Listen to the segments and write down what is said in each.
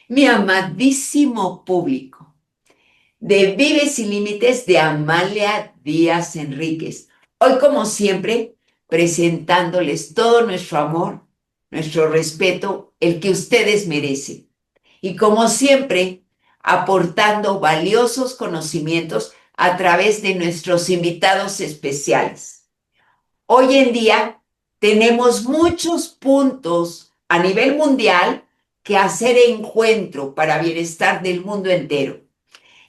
Mi amadísimo público de Vive Sin Límites de Amalia Díaz Enríquez. Hoy, como siempre, presentándoles todo nuestro amor, nuestro respeto, el que ustedes merecen. Y como siempre, aportando valiosos conocimientos a través de nuestros invitados especiales. Hoy en día tenemos muchos puntos a nivel mundial que hacer encuentro para bienestar del mundo entero.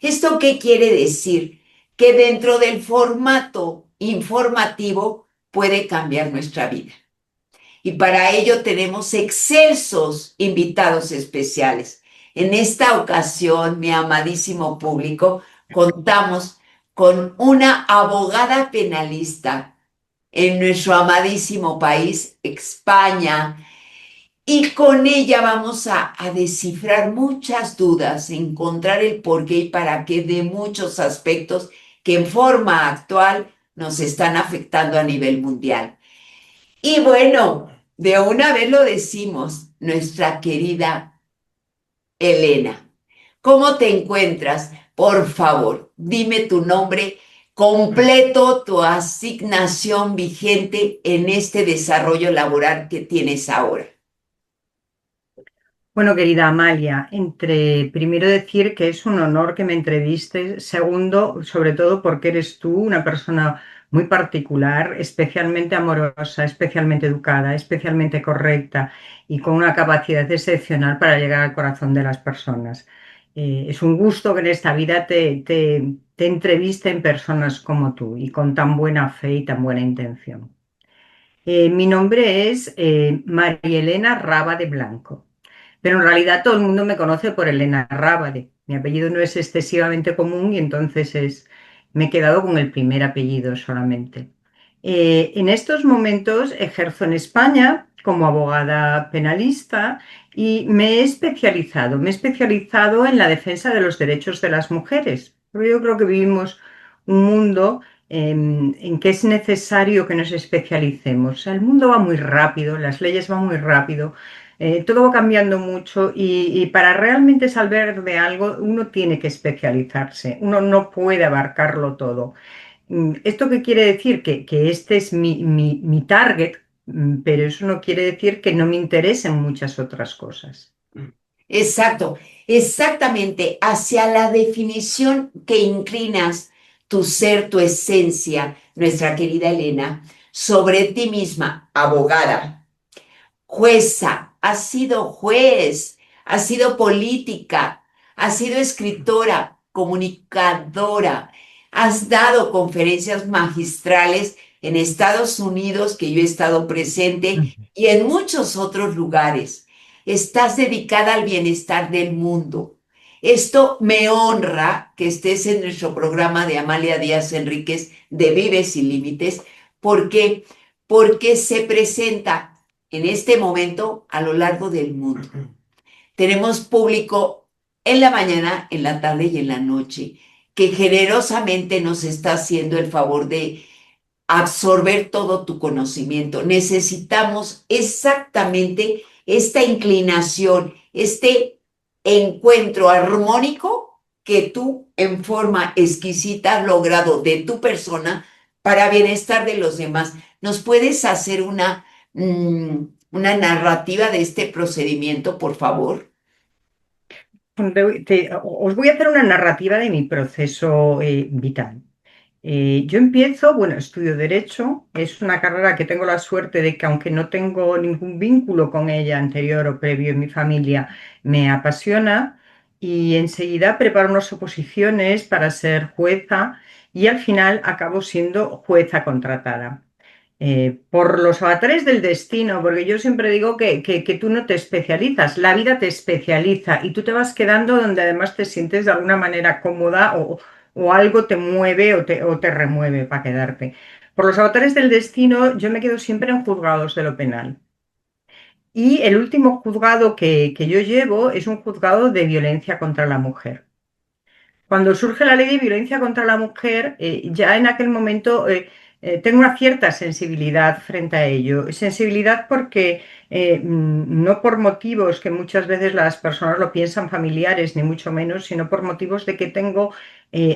¿Esto qué quiere decir? Que dentro del formato informativo puede cambiar nuestra vida. Y para ello tenemos excelsos invitados especiales. En esta ocasión, mi amadísimo público, contamos con una abogada penalista en nuestro amadísimo país, España, y con ella vamos a descifrar muchas dudas, encontrar el porqué y para qué de muchos aspectos que en forma actual nos están afectando a nivel mundial. Y bueno, de una vez lo decimos, nuestra querida Elena, ¿cómo te encuentras? Por favor, dime tu nombre completo, tu asignación vigente en este desarrollo laboral que tienes ahora. Bueno, querida Amalia, entre primero decir que es un honor que me entrevistes, segundo, sobre todo porque eres tú una persona muy particular, especialmente amorosa, especialmente educada, especialmente correcta y con una capacidad excepcional para llegar al corazón de las personas. Es un gusto que en esta vida te entrevisten personas como tú y con tan buena fe y tan buena intención. Mi nombre es María Elena Raba de Blanco. Pero en realidad todo el mundo me conoce por Elena Rábade. Mi apellido no es excesivamente común y entonces me he quedado con el primer apellido solamente. En estos momentos ejerzo en España como abogada penalista y me he especializado en la defensa de los derechos de las mujeres. Porque yo creo que vivimos un mundo en que es necesario que nos especialicemos. O sea, el mundo va muy rápido, las leyes van muy rápido, todo va cambiando mucho y para realmente saber de algo uno tiene que especializarse, uno no puede abarcarlo todo. ¿Esto qué quiere decir? Que este es mi target, pero eso no quiere decir que no me interesen muchas otras cosas. Exacto, exactamente, hacia la definición que inclinas tu ser, tu esencia, nuestra querida Elena, sobre ti misma, abogada, jueza, has sido juez, has sido política, has sido escritora, comunicadora, has dado conferencias magistrales en Estados Unidos, que yo he estado presente, y en muchos otros lugares. Estás dedicada al bienestar del mundo. Esto me honra que estés en nuestro programa de Amalia Díaz Enríquez de Vive Sin Límites, porque, porque se presenta en este momento a lo largo del mundo. Tenemos público en la mañana, en la tarde y en la noche, que generosamente nos está haciendo el favor de absorber todo tu conocimiento. Necesitamos exactamente esta inclinación, este encuentro armónico que tú en forma exquisita has logrado de tu persona para bienestar de los demás. ¿Nos puedes hacer una narrativa de este procedimiento, por favor? Os voy a hacer una narrativa de mi proceso vital. Yo empiezo, bueno, estudio Derecho, es una carrera que tengo la suerte de que aunque no tengo ningún vínculo con ella anterior o previo en mi familia, me apasiona y enseguida preparo unas oposiciones para ser jueza y al final acabo siendo jueza contratada. Por los avatares del destino, porque yo siempre digo que tú no te especializas, la vida te especializa y tú te vas quedando donde además te sientes de alguna manera cómoda o algo te mueve o te remueve para quedarte. Por los avatares del destino, yo me quedo siempre en juzgados de lo penal. Y el último juzgado que yo llevo es un juzgado de violencia contra la mujer. Cuando surge la ley de violencia contra la mujer, ya en aquel momento tengo una cierta sensibilidad frente a ello. Sensibilidad porque no por motivos que muchas veces las personas lo piensan familiares, ni mucho menos, sino por motivos de que tengo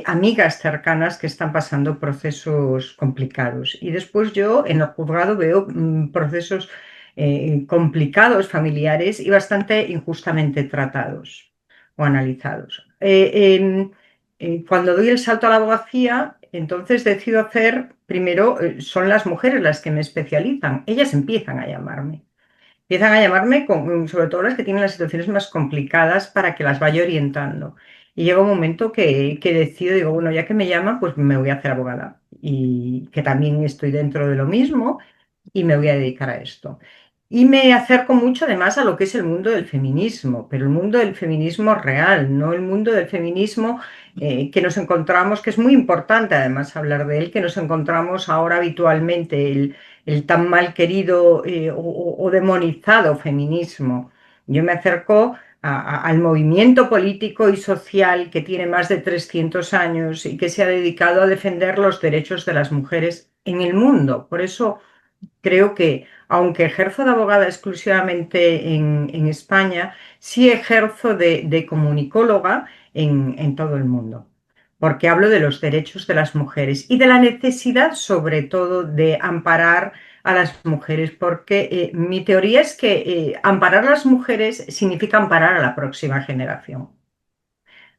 amigas cercanas que están pasando procesos complicados. Y después yo en el juzgado veo procesos complicados familiares y bastante injustamente tratados o analizados. Cuando doy el salto a la abogacía, entonces decido hacer, primero, son las mujeres las que me especializan, ellas empiezan a llamarme. Empiezan a llamarme, sobre todo las que tienen las situaciones más complicadas para que las vaya orientando. Y llega un momento que decido, digo, bueno, ya que me llaman, pues me voy a hacer abogada. Y que también estoy dentro de lo mismo y me voy a dedicar a esto. Y me acerco mucho además a lo que es el mundo del feminismo, pero el mundo del feminismo real, no el mundo del feminismo que nos encontramos, que es muy importante además hablar de él, que nos encontramos ahora habitualmente, el tan mal querido o demonizado feminismo. Yo me acerco al movimiento político y social que tiene más de 300 años y que se ha dedicado a defender los derechos de las mujeres en el mundo. Por eso creo que, aunque ejerzo de abogada exclusivamente en España, sí ejerzo de comunicóloga en todo el mundo, porque hablo de los derechos de las mujeres y de la necesidad, sobre todo, de amparar a las mujeres, porque mi teoría es que amparar a las mujeres significa amparar a la próxima generación.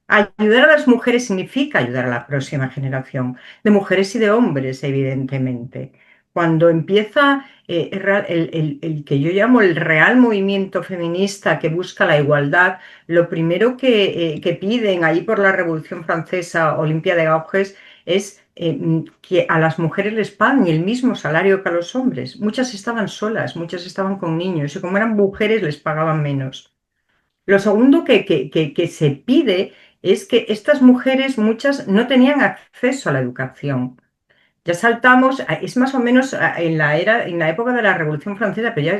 Ayudar a las mujeres significa ayudar a la próxima generación, de mujeres y de hombres, evidentemente. Cuando empieza el que yo llamo el real movimiento feminista que busca la igualdad, lo primero que piden ahí por la Revolución Francesa, Olimpia de Gauges, es que a las mujeres les paguen el mismo salario que a los hombres. Muchas estaban solas, muchas estaban con niños y como eran mujeres les pagaban menos. Lo segundo que se pide es que estas mujeres, muchas, no tenían acceso a la educación. Ya saltamos, es más o menos en la época de la Revolución Francesa, pero ya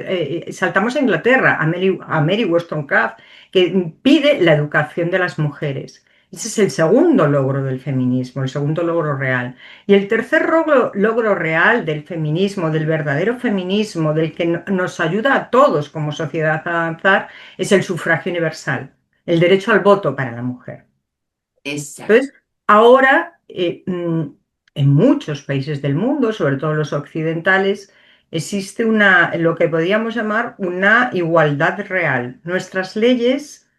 saltamos a Inglaterra, a Mary Wollstonecraft, que pide la educación de las mujeres. Ese es el segundo logro del feminismo, el segundo logro real. Y el tercer logro real del feminismo, del verdadero feminismo, del que nos ayuda a todos como sociedad a avanzar, es el sufragio universal, el derecho al voto para la mujer. Exacto. Entonces, ahora en muchos países del mundo, sobre todo los occidentales, existe lo que podríamos llamar una igualdad real. Nuestras leyes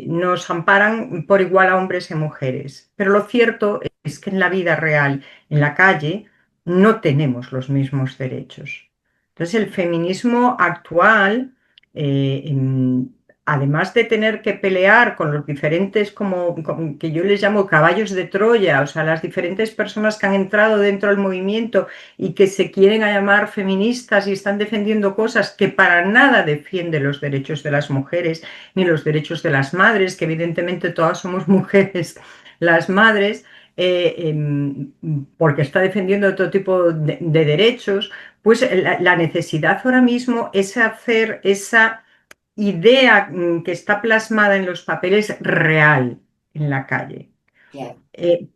nos amparan por igual a hombres y mujeres, pero lo cierto es que en la vida real, en la calle, no tenemos los mismos derechos. Entonces, el feminismo actual, eh, em, además de tener que pelear con los diferentes, que yo les llamo caballos de Troya, o sea, las diferentes personas que han entrado dentro del movimiento y que se quieren a llamar feministas y están defendiendo cosas que para nada defienden los derechos de las mujeres ni los derechos de las madres, que evidentemente todas somos mujeres, las madres. Porque está defendiendo otro tipo de derechos, pues la necesidad ahora mismo es hacer esa idea que está plasmada en los papeles real en la calle. Claro.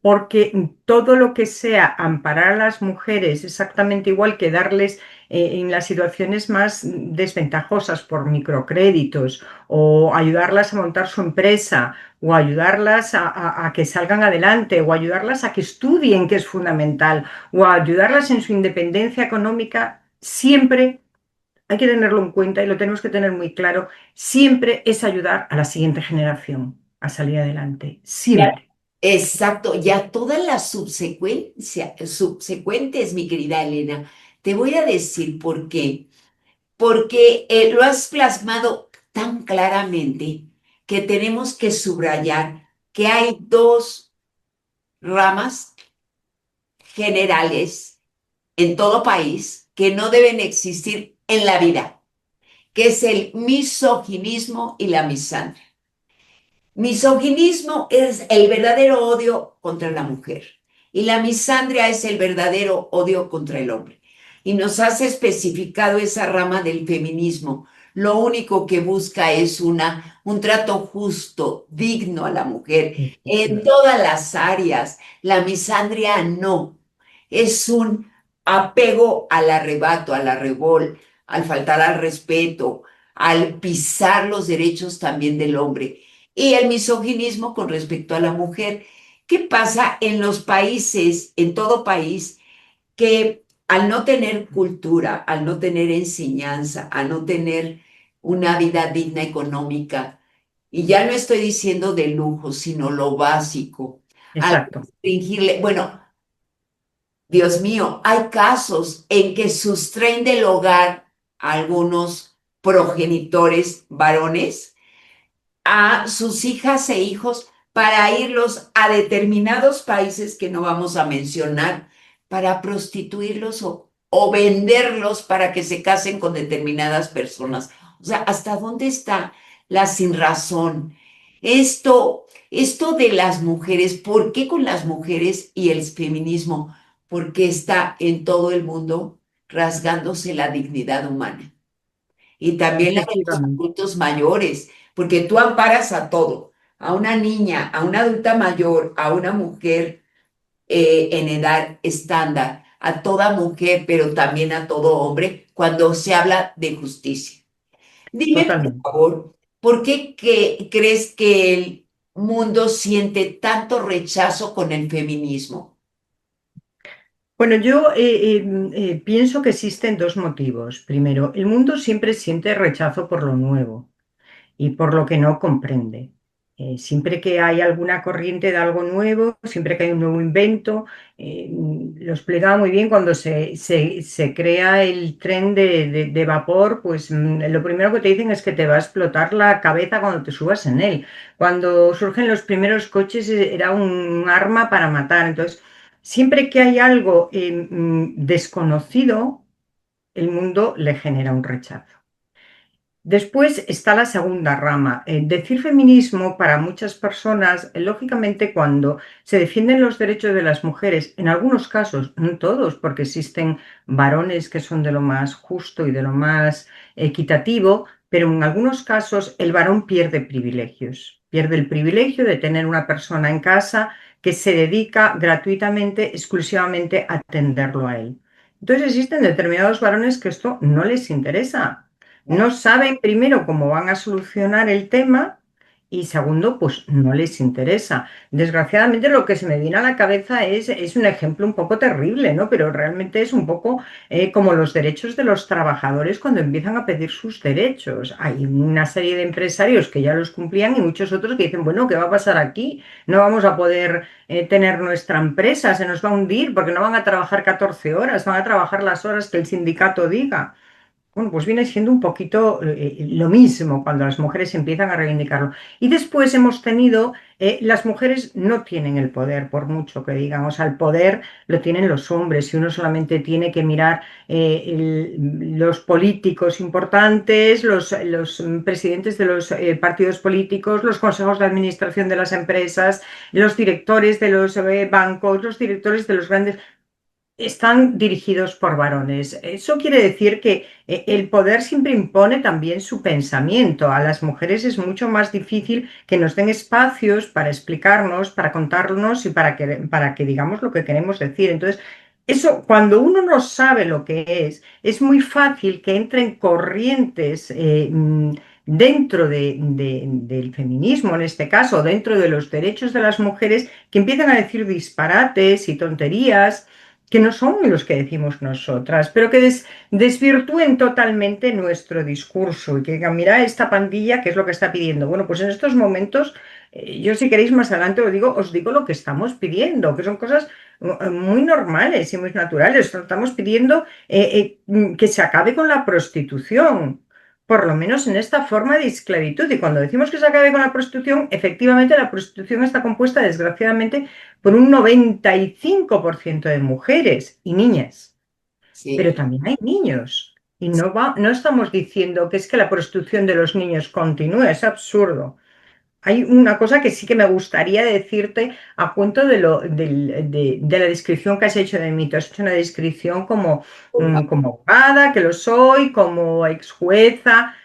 Porque todo lo que sea amparar a las mujeres exactamente igual que darles en las situaciones más desventajosas por microcréditos o ayudarlas a montar su empresa o ayudarlas a que salgan adelante o ayudarlas a que estudien, que es fundamental, o ayudarlas en su independencia económica, siempre hay que tenerlo en cuenta y lo tenemos que tener muy claro, siempre es ayudar a la siguiente generación a salir adelante, Ya. siempre. Exacto, ya todas las subsecuentes, mi querida Elena, te voy a decir por qué. Porque lo has plasmado tan claramente que tenemos que subrayar que hay dos ramas generales en todo país que no deben existir en la vida, que es el misoginismo y la misandria. Misoginismo es el verdadero odio contra la mujer y la misandria es el verdadero odio contra el hombre. Y nos has especificado esa rama del feminismo. Lo único que busca es un trato justo, digno a la mujer en todas las áreas. La misandria no. Es un apego al arrebato, al arrebol, al faltar al respeto, al pisar los derechos también del hombre y el misoginismo con respecto a la mujer. ¿Qué pasa en los países, en todo país, que al no tener cultura, al no tener enseñanza, al no tener una vida digna económica, y ya no estoy diciendo de lujo, sino lo básico, al Exacto, restringirle, bueno, Dios mío, hay casos en que sustraen del hogar a algunos progenitores varones a sus hijas e hijos para irlos a determinados países que no vamos a mencionar, para prostituirlos o venderlos para que se casen con determinadas personas. O sea, ¿hasta dónde está la sinrazón? Esto de las mujeres, ¿por qué con las mujeres y el feminismo? Porque está en todo el mundo rasgándose la dignidad humana y también la de los efectivamente. adultos mayores, porque tú amparas a todo, a una niña, a una adulta mayor, a una mujer en edad estándar, a toda mujer, pero también a todo hombre, cuando se habla de justicia. Dime, por Totalmente. favor, ¿por qué crees que el mundo siente tanto rechazo con el feminismo? Bueno, yo pienso que existen dos motivos. Primero, el mundo siempre siente rechazo por lo nuevo y por lo que no comprende. Siempre que hay alguna corriente de algo nuevo, siempre que hay un nuevo invento, lo explicaba muy bien cuando se crea el tren de vapor, pues lo primero que te dicen es que te va a explotar la cabeza cuando te subas en él. Cuando surgen los primeros coches era un arma para matar. Entonces, siempre que hay algo desconocido, el mundo le genera un rechazo. Después está la segunda rama. Decir feminismo para muchas personas, lógicamente, cuando se defienden los derechos de las mujeres, en algunos casos, no todos, porque existen varones que son de lo más justo y de lo más equitativo, pero en algunos casos el varón pierde privilegios. Pierde el privilegio de tener una persona en casa que se dedica gratuitamente, exclusivamente a atenderlo a él. Entonces existen determinados varones que esto no les interesa, no saben primero cómo van a solucionar el tema y segundo, pues no les interesa. Desgraciadamente lo que se me viene a la cabeza es un ejemplo un poco terrible, ¿no? Pero realmente es un poco como los derechos de los trabajadores cuando empiezan a pedir sus derechos. Hay una serie de empresarios que ya los cumplían y muchos otros que dicen, bueno, ¿qué va a pasar aquí? No vamos a poder tener nuestra empresa, se nos va a hundir porque no van a trabajar 14 horas, van a trabajar las horas que el sindicato diga. Bueno, pues viene siendo un poquito lo mismo cuando las mujeres empiezan a reivindicarlo. Y después hemos tenido, las mujeres no tienen el poder, por mucho que digamos, al poder lo tienen los hombres y uno solamente tiene que mirar los políticos importantes, los presidentes de los partidos políticos, los consejos de administración de las empresas, los directores de los bancos, los directores de los grandes están dirigidos por varones. Eso quiere decir que el poder siempre impone también su pensamiento. A las mujeres es mucho más difícil que nos den espacios para explicarnos, para contarnos y para que digamos lo que queremos decir. Entonces, eso, cuando uno no sabe lo que es muy fácil que entren corrientes dentro del feminismo, en este caso, dentro de los derechos de las mujeres, que empiezan a decir disparates y tonterías que no son los que decimos nosotras, pero que desvirtúen totalmente nuestro discurso y que digan, mira esta pandilla, ¿qué es lo que está pidiendo? Bueno, pues en estos momentos, yo si queréis más adelante os digo lo que estamos pidiendo, que son cosas muy normales y muy naturales. Estamos pidiendo que se acabe con la prostitución, por lo menos en esta forma de esclavitud. Y cuando decimos que se acabe con la prostitución, efectivamente la prostitución está compuesta, desgraciadamente, por un 95% de mujeres y niñas, pero Sí. también hay niños. Y no estamos diciendo que es que la prostitución de los niños continúe, es absurdo. Hay una cosa que sí que me gustaría decirte a cuento de la descripción que has hecho de mí. Tú has hecho una descripción como, como abogada, que lo soy, como ex jueza,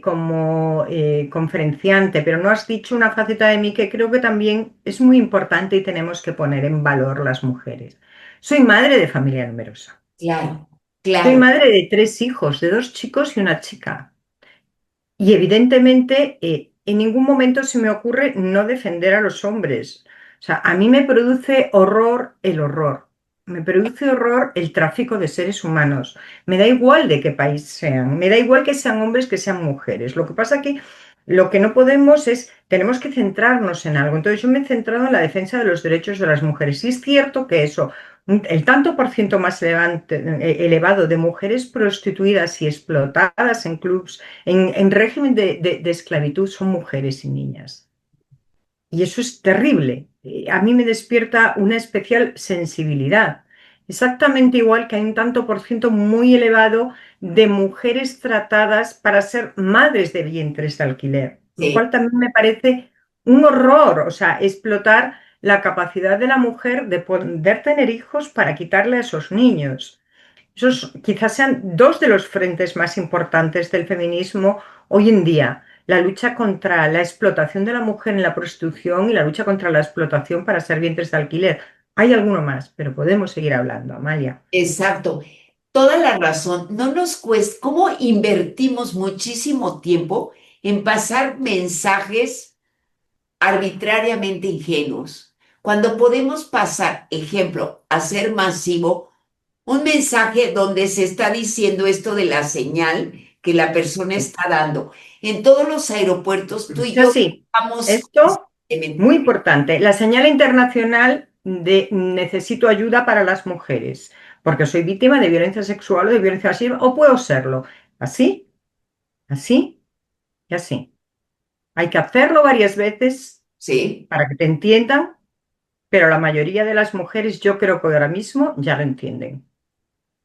como conferenciante, pero no has dicho una faceta de mí que creo que también es muy importante y tenemos que poner en valor las mujeres. Soy madre de familia numerosa. claro, Soy claro. madre de 3 hijos, de 2 chicos y una chica. Y evidentemente, en ningún momento se me ocurre no defender a los hombres. O sea, a mí me produce horror el horror. Me produce horror el tráfico de seres humanos. Me da igual de qué país sean. Me da igual que sean hombres, que sean mujeres. Lo que pasa que lo que no podemos es, tenemos que centrarnos en algo. Entonces yo me he centrado en la defensa de los derechos de las mujeres. Y es cierto que eso, el tanto por ciento más elevado de mujeres prostituidas y explotadas en clubs en régimen de esclavitud son mujeres y niñas. Y eso es terrible. A mí me despierta una especial sensibilidad. Exactamente igual que hay un tanto por ciento muy elevado de mujeres tratadas para ser madres de vientres de alquiler, lo Sí, cual también me parece un horror, o sea, explotar la capacidad de la mujer de poder tener hijos para quitarle a esos niños. Esos quizás sean dos de los frentes más importantes del feminismo hoy en día. La lucha contra la explotación de la mujer en la prostitución y la lucha contra la explotación para ser vientres de alquiler. Hay alguno más, pero podemos seguir hablando, Amalia. exacto. Toda la razón. No nos cuesta, ¿cómo invertimos muchísimo tiempo en pasar mensajes arbitrariamente ingenuos? Cuando podemos pasar, ejemplo, a ser masivo, un mensaje donde se está diciendo esto de la señal que la persona está dando. En todos los aeropuertos, tú y Es yo así. vamos Esto, constantemente. muy importante. La señal internacional de necesito ayuda para las mujeres, porque soy víctima de violencia sexual o de violencia masiva, o puedo serlo. Así, así y así. Hay que hacerlo varias veces Sí, para que te entiendan, pero la mayoría de las mujeres yo creo que ahora mismo ya lo entienden.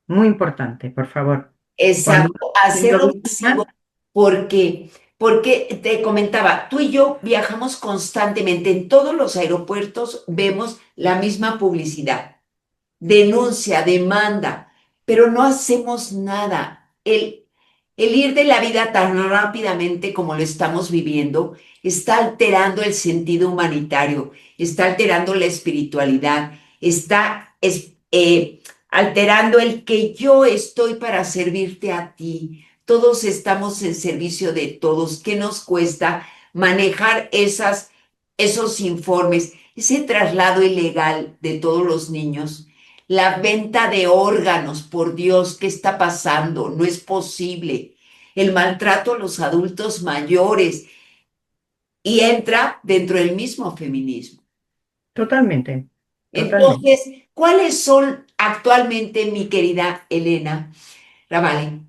Muy importante, por favor. Cuando exacto. uno está siendo Hacerlo víctima, masivo porque, porque te comentaba, tú y yo viajamos constantemente en todos los aeropuertos, vemos la misma publicidad. Denuncia, demanda, pero no hacemos nada. El ir de la vida tan rápidamente como lo estamos viviendo está alterando el sentido humanitario, está alterando la espiritualidad, está alterando el que yo estoy para servirte a ti. Todos estamos en servicio de todos. ¿Qué nos cuesta manejar esos informes, ese traslado ilegal de todos los niños? La venta de órganos, por Dios, ¿qué está pasando? No es posible. El maltrato a los adultos mayores y entra dentro del mismo feminismo. totalmente, totalmente. Entonces, ¿cuáles son actualmente, mi querida Elena Ravale,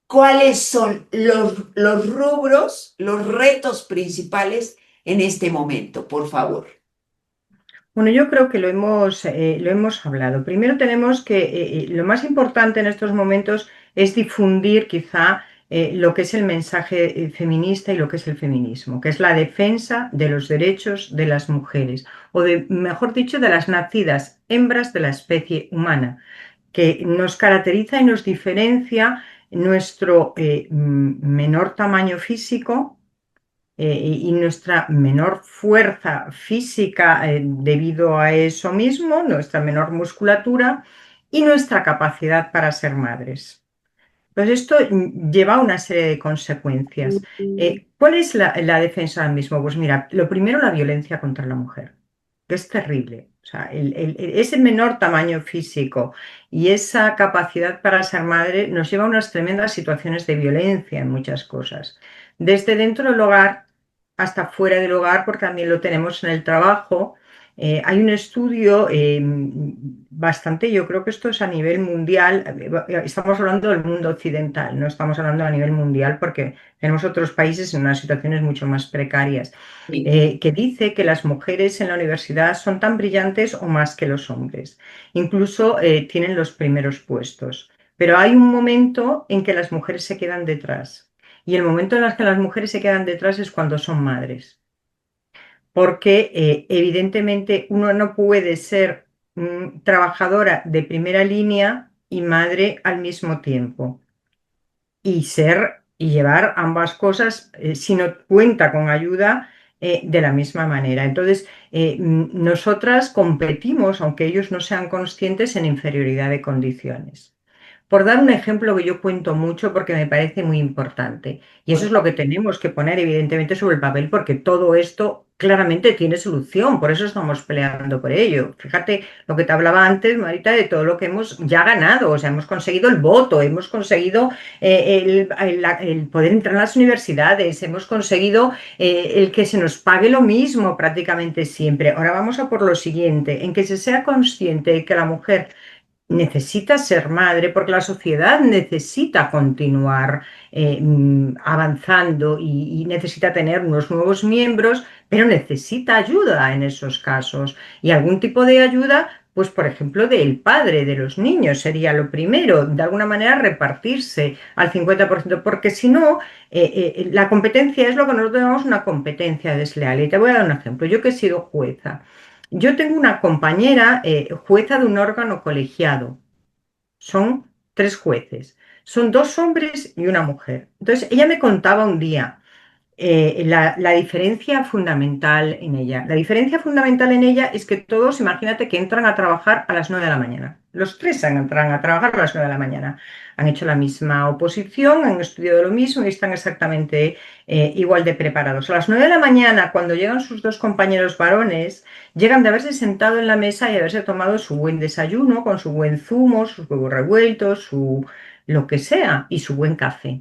cuáles son los rubros, los retos principales en este momento, por favor? Bueno, yo creo que lo hemos hablado. Primero tenemos que, lo más importante en estos momentos es difundir quizá lo que es el mensaje feminista y lo que es el feminismo, que es la defensa de los derechos de las mujeres, o de, mejor dicho, de las nacidas hembras de la especie humana, que nos caracteriza y nos diferencia nuestro menor tamaño físico y nuestra menor fuerza física debido a eso mismo, nuestra menor musculatura y nuestra capacidad para ser madres. Pues esto lleva a una serie de consecuencias. ¿Cuál es la defensa del mismo? Pues mira, lo primero, la violencia contra la mujer, que es terrible. O sea, ese menor tamaño físico y esa capacidad para ser madre nos lleva a unas tremendas situaciones de violencia en muchas cosas. Desde dentro del hogar hasta fuera del hogar, porque también lo tenemos en el trabajo. Hay un estudio bastante, yo creo que esto es a nivel mundial, estamos hablando del mundo occidental, no estamos hablando a nivel mundial porque tenemos otros países en unas situaciones mucho más precarias, Sí. que dice que las mujeres en la universidad son tan brillantes o más que los hombres, incluso tienen los primeros puestos, pero hay un momento en que las mujeres se quedan detrás. Y el momento en el que las mujeres se quedan detrás es cuando son madres, porque evidentemente uno no puede ser trabajadora de primera línea y madre al mismo tiempo y ser y llevar ambas cosas si no cuenta con ayuda de la misma manera. Entonces, nosotras competimos, aunque ellos no sean conscientes, en inferioridad de condiciones. por dar un ejemplo que yo cuento mucho porque me parece muy importante. Y eso Por es lo favor. que tenemos que poner evidentemente sobre el papel porque todo esto claramente tiene solución, por eso estamos peleando por ello. Fíjate lo que te hablaba antes, Marita, de todo lo que hemos ya ganado, o sea, hemos conseguido el voto, hemos conseguido el poder entrar a las universidades, hemos conseguido el que se nos pague lo mismo prácticamente siempre. Ahora vamos a por lo siguiente, en que se sea consciente de que la mujer necesita ser madre porque la sociedad necesita continuar avanzando y necesita tener unos nuevos miembros, pero necesita ayuda en esos casos. Y algún tipo de ayuda, pues por ejemplo, del padre de los niños sería lo primero, de alguna manera repartirse al 50%, porque si no, la competencia es lo que nosotros llamamos una competencia desleal. Y te voy a dar un ejemplo. Yo que he sido jueza. Yo tengo una compañera jueza de un órgano colegiado. Son tres jueces. Son dos hombres y una mujer. Entonces, ella me contaba un día la diferencia fundamental en ella. La diferencia fundamental en ella es que todos, imagínate que entran a trabajar a las 9 de la mañana. Los tres entran a trabajar a las 9 de la mañana. Han hecho la misma oposición, han estudiado lo mismo y están exactamente igual de preparados. A las 9 de la mañana, cuando llegan sus dos compañeros varones, llegan de haberse sentado en la mesa y haberse tomado su buen desayuno con su buen zumo, sus huevos revueltos, su lo que sea y su buen café.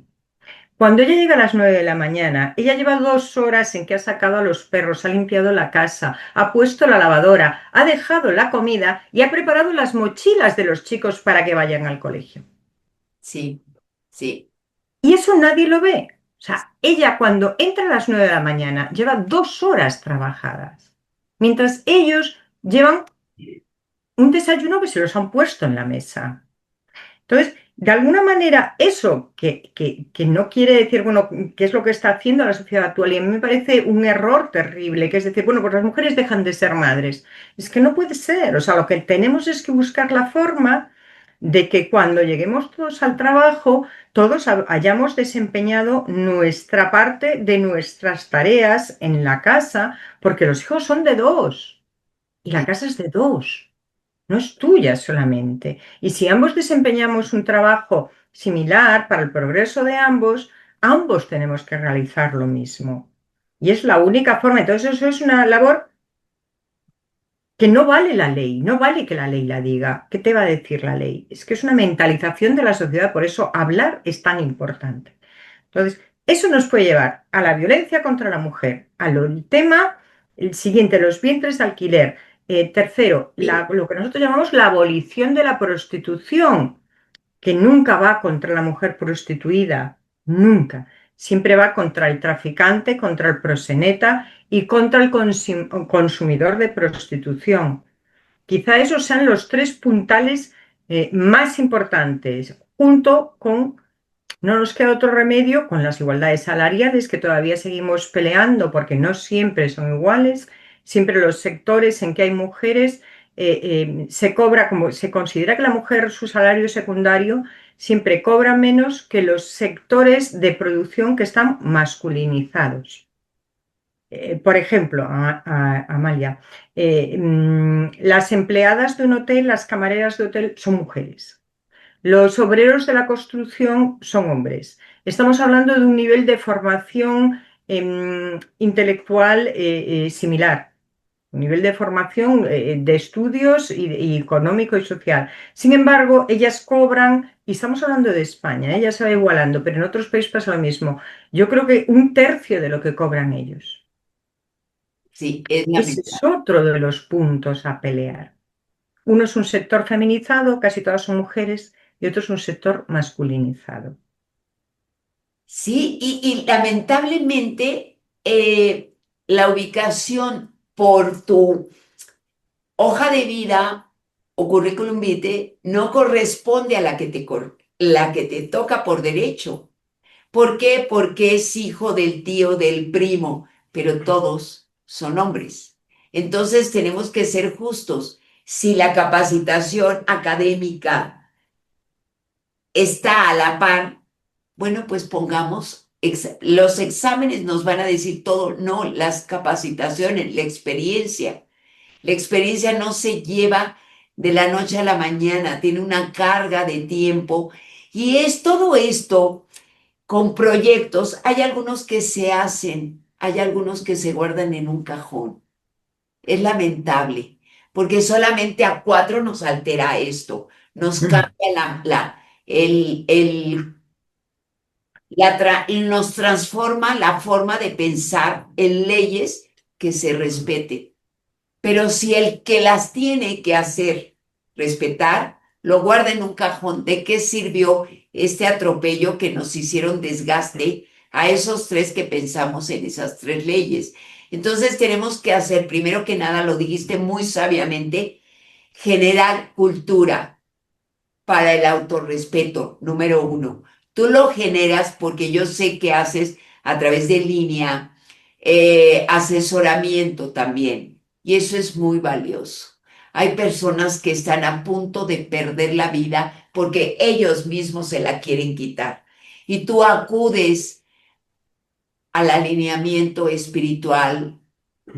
Cuando ella llega a las 9 de la mañana, ella lleva 2 horas en que ha sacado a los perros, ha limpiado la casa, ha puesto la lavadora, ha dejado la comida y ha preparado las mochilas de los chicos para que vayan al colegio. Sí, sí, Y eso nadie lo ve. O sea, ella cuando entra a las 9 de la mañana lleva 2 horas trabajadas, mientras ellos llevan un desayuno que se los han puesto en la mesa. Entonces, de alguna manera, eso que no quiere decir, bueno, qué es lo que está haciendo la sociedad actual, y a mí me parece un error terrible, que es decir, bueno, pues las mujeres dejan de ser madres. Es que no puede ser, o sea, lo que tenemos es que buscar la forma de que cuando lleguemos todos al trabajo, todos hayamos desempeñado nuestra parte de nuestras tareas en la casa, porque los hijos son de dos y la sí, casa es de dos. No es tuya solamente. Y si ambos desempeñamos un trabajo similar para el progreso de ambos, ambos tenemos que realizar lo mismo. Y es la única forma. Entonces eso es una labor que no vale la ley, no vale que la ley la diga. ¿Qué te va a decir la ley? Es que es una mentalización de la sociedad, por eso hablar es tan importante. Entonces, eso nos puede llevar a la violencia contra la mujer, al tema, el siguiente, los vientres de alquiler. Tercero, sí. lo que nosotros llamamos la abolición de la prostitución, que nunca va contra la mujer prostituida, nunca. Siempre va contra el traficante, contra el proseneta y contra el consumidor de prostitución. Quizá esos sean los tres puntales más importantes, junto con no nos queda otro remedio con las igualdades salariales que todavía seguimos peleando porque no siempre son iguales. Siempre los sectores en que hay mujeres se cobra como se considera que la mujer su salario secundario siempre cobra menos que los sectores de producción que están masculinizados. Por ejemplo, Amalia, las empleadas de un hotel, las camareras de hotel son mujeres. Los obreros de la construcción son hombres. Estamos hablando de un nivel de formación intelectual similar, un nivel de formación de estudios y económico y social. Sin embargo, ellas cobran, y estamos hablando de España, ella se va igualando, pero en otros países pasa lo mismo. Yo creo que un tercio de lo que cobran ellos. Sí, es Ese es lamentable. otro de los puntos a pelear. Uno es un sector feminizado, casi todas son mujeres, y otro es un sector masculinizado. Sí, y lamentablemente la ubicación por tu hoja de vida o currículum vitae no corresponde a la que te toca por derecho. ¿Por qué? Porque es hijo del tío, del primo, pero todos son hombres. Entonces tenemos que ser justos. Si la capacitación académica está a la par, bueno, pues pongamos, los exámenes nos van a decir todo, no, las capacitaciones, la experiencia. La experiencia no se lleva de la noche a la mañana, tiene una carga de tiempo y es todo esto con proyectos. Hay algunos que se hacen, hay algunos que se guardan en un cajón. Es lamentable, porque solamente a cuatro nos altera esto, nos cambia nos transforma la forma de pensar en leyes que se respeten. Pero si el que las tiene que hacer respetar, lo guarda en un cajón, ¿de qué sirvió este atropello que nos hicieron desgaste a esos tres que pensamos en esas tres leyes? Entonces tenemos que hacer, primero que nada, lo dijiste muy sabiamente, generar cultura para el autorrespeto, número uno. Tú lo generas porque yo sé que haces a través de línea, asesoramiento también, y eso es muy valioso. Hay personas que están a punto de perder la vida porque ellos mismos se la quieren quitar. Y tú acudes al alineamiento espiritual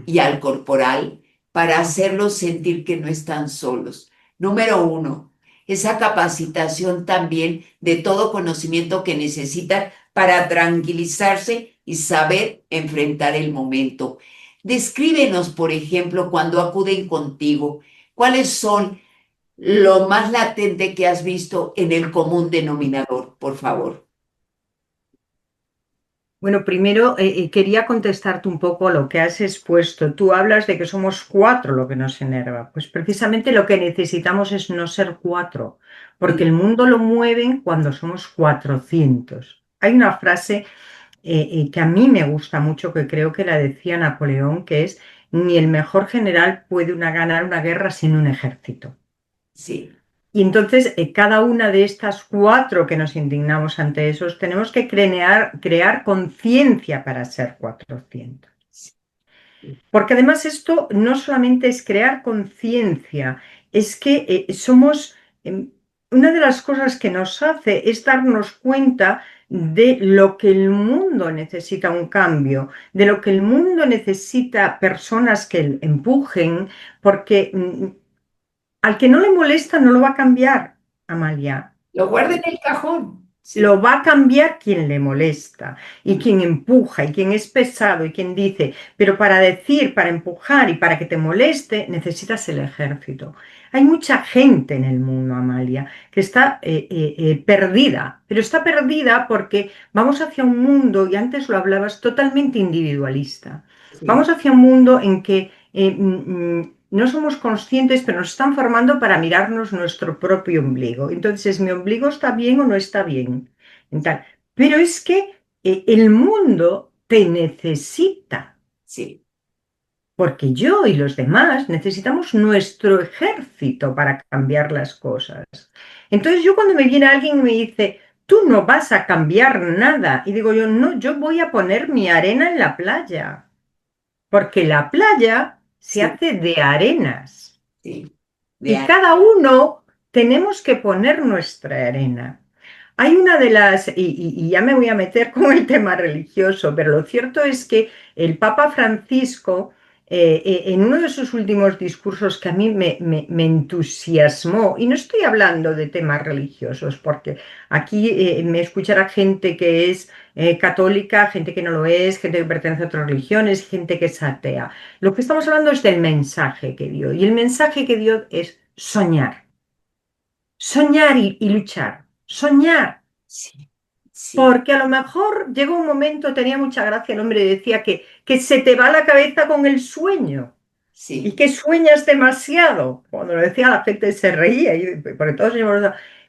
y al corporal para hacerlos sentir que no están solos. Número uno, esa capacitación también de todo conocimiento que necesitan para tranquilizarse y saber enfrentar el momento. Descríbenos, por ejemplo, cuando acuden contigo, cuáles son lo más latente que has visto en el común denominador, por favor. Bueno, primero quería contestarte un poco a lo que has expuesto. Tú hablas de que somos cuatro lo que nos enerva. Pues precisamente lo que necesitamos es no ser cuatro, porque el mundo lo mueven cuando somos 400. Hay una frase que a mí me gusta mucho, que creo que la decía Napoleón, que es, ni el mejor general puede ganar una guerra sin un ejército. Sí, Y entonces, cada una de estas cuatro que nos indignamos ante esos, tenemos que crear conciencia para ser 400. sí, Porque además esto no solamente es crear conciencia, es que somos, una de las cosas que nos hace es darnos cuenta de lo que el mundo necesita un cambio, de lo que el mundo necesita personas que empujen, porque al que no le molesta no lo va a cambiar, Amalia. lo guarda en el cajón. Sí, Lo va a cambiar quien le molesta y quien empuja y quien es pesado y quien dice, pero para decir, para empujar y para que te moleste, necesitas el ejército. Hay mucha gente en el mundo, Amalia, que está perdida, pero está perdida porque vamos hacia un mundo, y antes lo hablabas, totalmente individualista. Vamos sí, hacia un mundo en que no somos conscientes, pero nos están formando para mirarnos nuestro propio ombligo. Entonces, ¿mi ombligo está bien o no está bien? Tal. Pero es que el mundo te necesita, sí, porque yo y los demás necesitamos nuestro ejército para cambiar las cosas. Entonces, yo cuando me viene alguien y me dice, tú no vas a cambiar nada, y digo yo, no, yo voy a poner mi arena en la playa, porque la playa se sí, hace de arenas. sí. Y De cada uno tenemos que poner nuestra arena. Hay una de las, y ya me voy a meter con el tema religioso, pero lo cierto es que el Papa Francisco, en uno de sus últimos discursos que a mí me entusiasmó, y no estoy hablando de temas religiosos, porque aquí me escuchará gente que es católica, gente que no lo es, gente que pertenece a otras religiones, gente que es atea. Lo que estamos hablando es del mensaje que dio, y el mensaje que dio es soñar, soñar y luchar, soñar. sí, sí, Porque a lo mejor llega un momento, tenía mucha gracia el hombre, decía que se te va la cabeza con el sueño y sí, que sueñas demasiado. Cuando lo decía la gente se reía, porque todos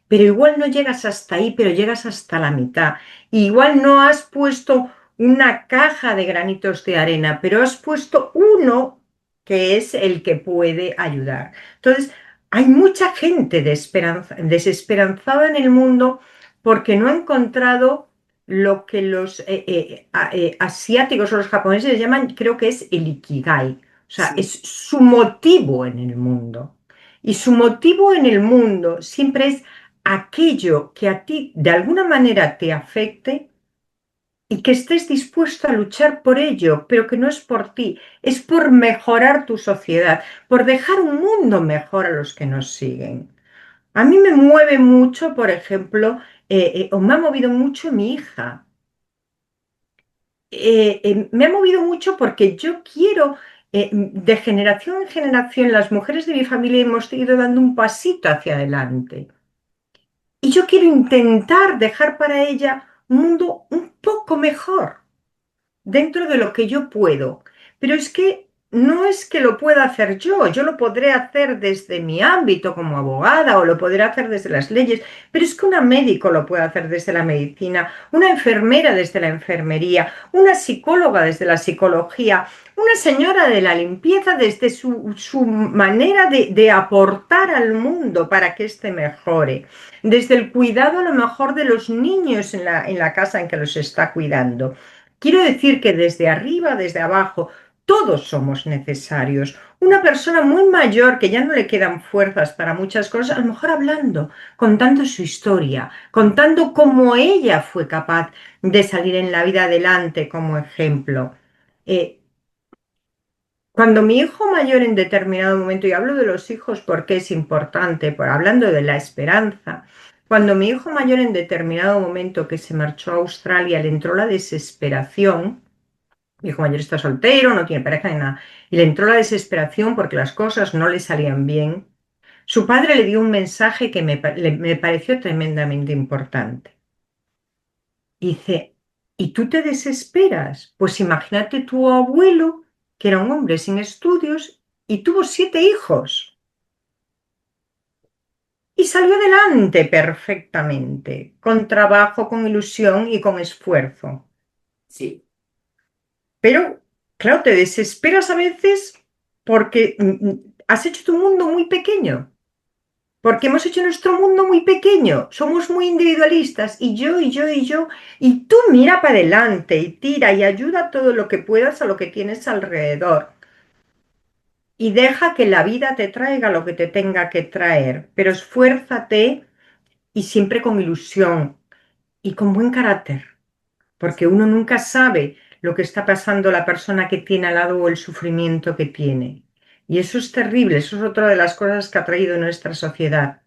pero igual no llegas hasta ahí, pero llegas hasta la mitad. Igual no has puesto una caja de granitos de arena, pero has puesto uno que es el que puede ayudar. Entonces, hay mucha gente desesperanzada en el mundo porque no ha encontrado lo que los asiáticos o los japoneses llaman, creo que es el ikigai. O sea, sí, es su motivo en el mundo. Y su motivo en el mundo siempre es aquello que a ti de alguna manera te afecte, y que estés dispuesto a luchar por ello, pero que no es por ti, es por mejorar tu sociedad, por dejar un mundo mejor a los que nos siguen. A mí me mueve mucho, por ejemplo, o me ha movido mucho mi hija. Me ha movido mucho porque yo quiero, de generación en generación, las mujeres de mi familia hemos ido dando un pasito hacia adelante. Y yo quiero intentar dejar para ella un mundo un poco mejor, dentro de lo que yo puedo. Pero es que no es que lo pueda hacer yo lo podré hacer desde mi ámbito como abogada o lo podré hacer desde las leyes, pero es que una médico lo puede hacer desde la medicina, una enfermera desde la enfermería, una psicóloga desde la psicología, una señora de la limpieza desde su manera de aportar al mundo para que éste mejore, desde el cuidado a lo mejor de los niños en la casa en que los está cuidando. Quiero decir que desde arriba, desde abajo, todos somos necesarios. Una persona muy mayor que ya no le quedan fuerzas para muchas cosas, a lo mejor hablando, contando su historia, contando cómo ella fue capaz de salir en la vida adelante como ejemplo. Eh, Cuando mi hijo mayor en determinado momento, y hablo de los hijos porque es importante, hablando de la esperanza, cuando mi hijo mayor en determinado momento que se marchó a Australia le entró la desesperación. Mi hijo mayor está soltero, no tiene pareja ni nada. Y le entró la desesperación porque las cosas no le salían bien. Su padre le dio un mensaje que me pareció tremendamente importante. Dice, ¿y tú te desesperas? Pues imagínate tu abuelo, que era un hombre sin estudios, y tuvo 7 hijos. Y salió adelante perfectamente, con trabajo, con ilusión y con esfuerzo. Sí, Pero, claro, te desesperas a veces porque has hecho tu mundo muy pequeño, porque hemos hecho nuestro mundo muy pequeño, somos muy individualistas y yo y yo y yo, y tú mira para adelante y tira y ayuda todo lo que puedas a lo que tienes alrededor y deja que la vida te traiga lo que te tenga que traer, pero esfuérzate y siempre con ilusión y con buen carácter, porque uno nunca sabe lo que está pasando la persona que tiene al lado o el sufrimiento que tiene. Y eso es terrible, eso es otra de las cosas que ha traído nuestra sociedad.